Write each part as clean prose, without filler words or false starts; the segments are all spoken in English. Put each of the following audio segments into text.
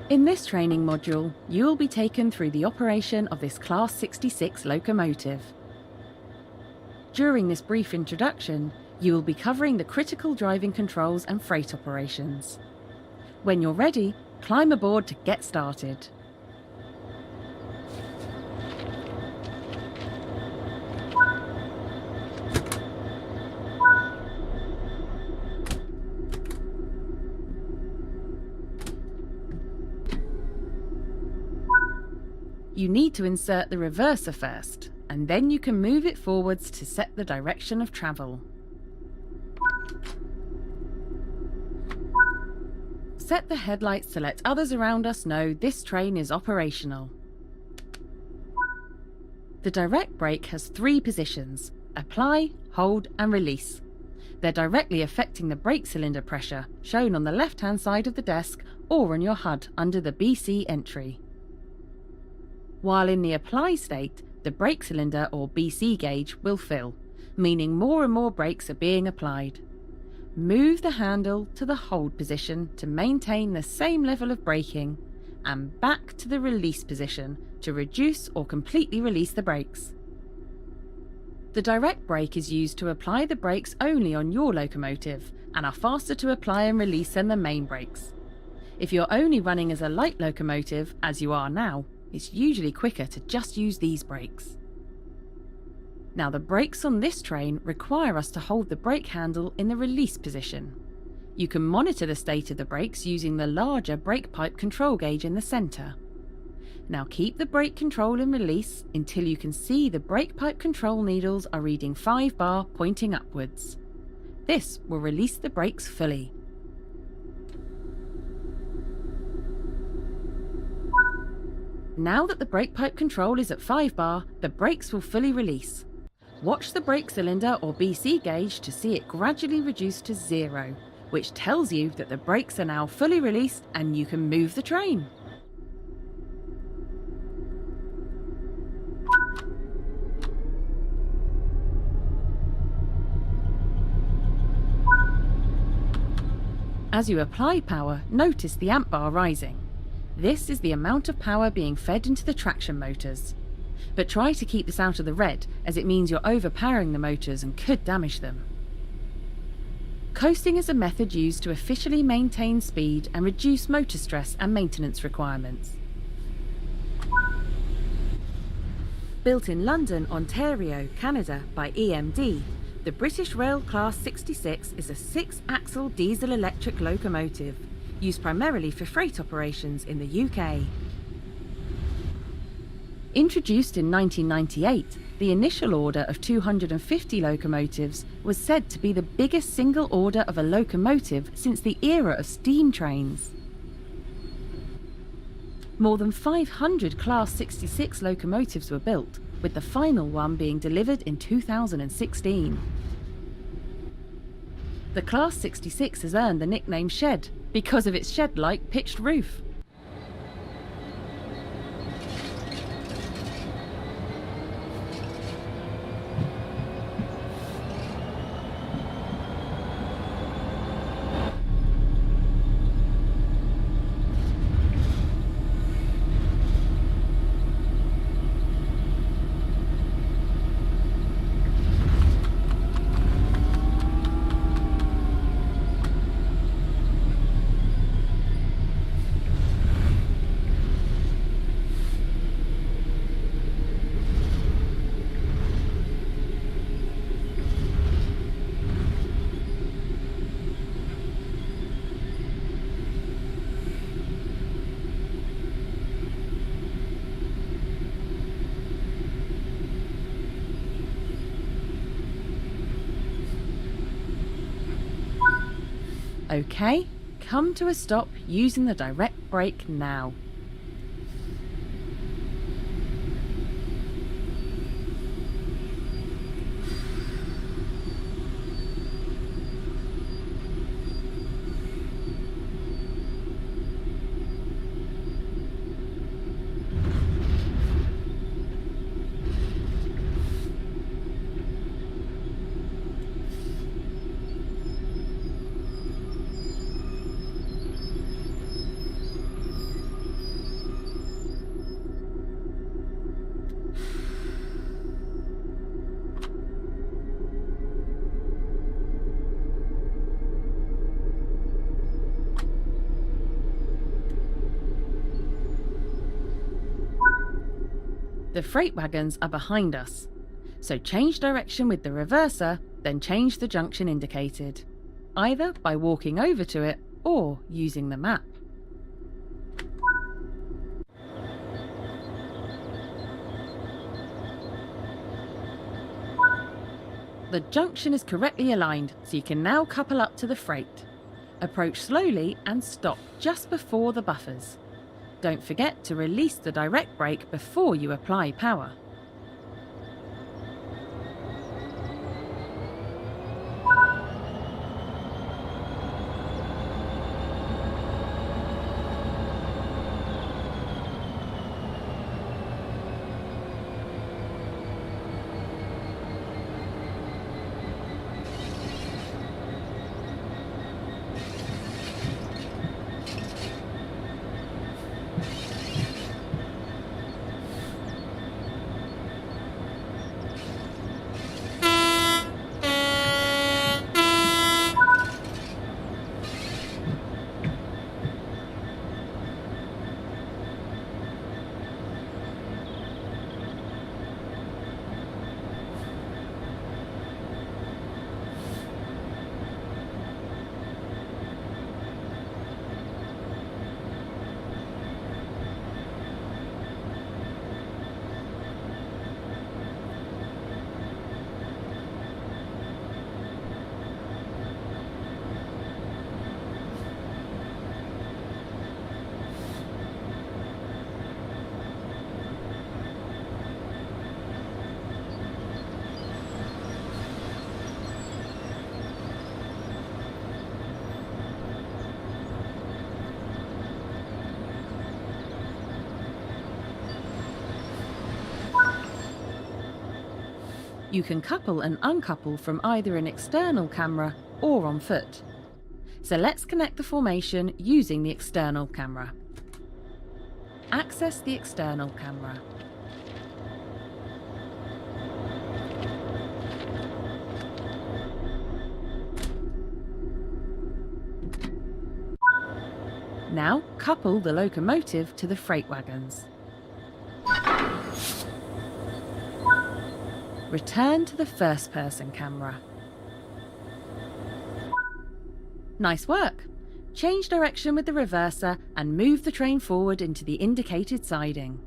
In this training module, you will be taken through the operation of this Class 66 locomotive. During this brief introduction, you will be covering the critical driving controls and freight operations. When you're ready, climb aboard to get started. You need to insert the reverser first, and then you can move it forwards to set the direction of travel. Set the headlights to let others around us know this train is operational. The direct brake has 3 positions: apply, hold and release. They're directly affecting the brake cylinder pressure, shown on the left-hand side of the desk or on your HUD under the BC entry. While in the apply state, the brake cylinder or BC gauge will fill, meaning more and more brakes are being applied. Move the handle to the hold position to maintain the same level of braking, and back to the release position to reduce or completely release the brakes. The direct brake is used to apply the brakes only on your locomotive and are faster to apply and release than the main brakes. If you're only running as a light locomotive, as you are now, it's usually quicker to just use these brakes. Now, the brakes on this train require us to hold the brake handle in the release position. You can monitor the state of the brakes using the larger brake pipe control gauge in the centre. Now keep the brake control in release until you can see the brake pipe control needles are reading 5 bar pointing upwards. This will release the brakes fully. Now that the brake pipe control is at 5 bar, the brakes will fully release. Watch the brake cylinder or BC gauge to see it gradually reduce to 0, which tells you that the brakes are now fully released and you can move the train. As you apply power, notice the amp bar rising. This is the amount of power being fed into the traction motors. But try to keep this out of the red, as it means you're overpowering the motors and could damage them. Coasting is a method used to officially maintain speed and reduce motor stress and maintenance requirements. Built in London, Ontario, Canada by EMD, the British Rail Class 66 is a 6-axle diesel-electric locomotive, used primarily for freight operations in the UK. Introduced in 1998, the initial order of 250 locomotives was said to be the biggest single order of a locomotive since the era of steam trains. More than 500 Class 66 locomotives were built, with the final one being delivered in 2016. The Class 66 has earned the nickname Shed because of its shed-like pitched roof. Okay, come to a stop using the direct brake now. The freight wagons are behind us, so change direction with the reverser, then change the junction indicated, either by walking over to it or using the map. The junction is correctly aligned, so you can now couple up to the freight. Approach slowly and stop just before the buffers. Don't forget to release the direct brake before you apply power. You can couple and uncouple from either an external camera or on foot. So let's connect the formation using the external camera. Access the external camera. Now couple the locomotive to the freight wagons. Return to the first-person camera. Nice work! Change direction with the reverser and move the train forward into the indicated siding.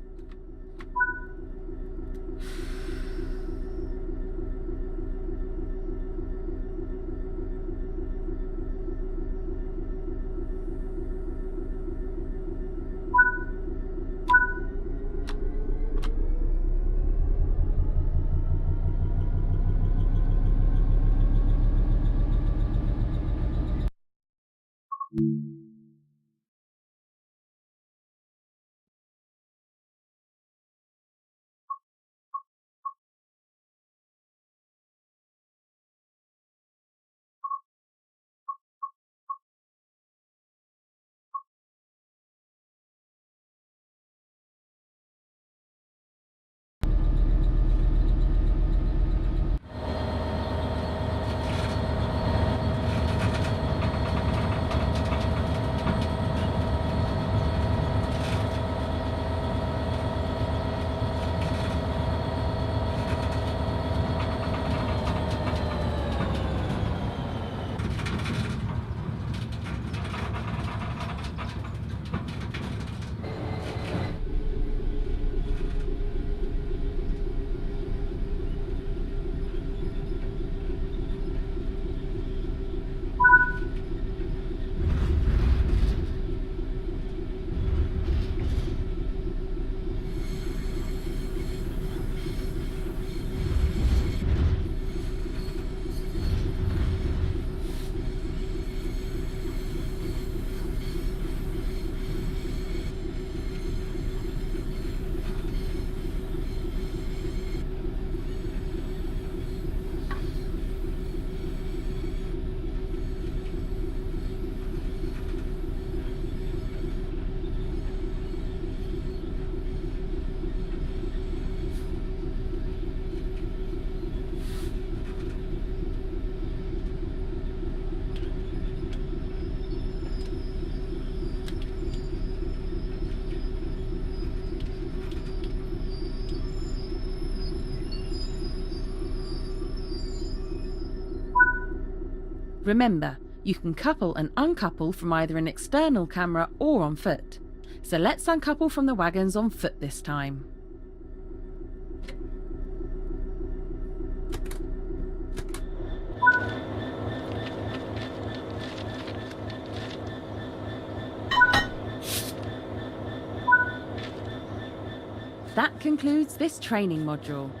Remember, you can couple and uncouple from either an external camera or on foot. So let's uncouple from the wagons on foot this time. That concludes this training module.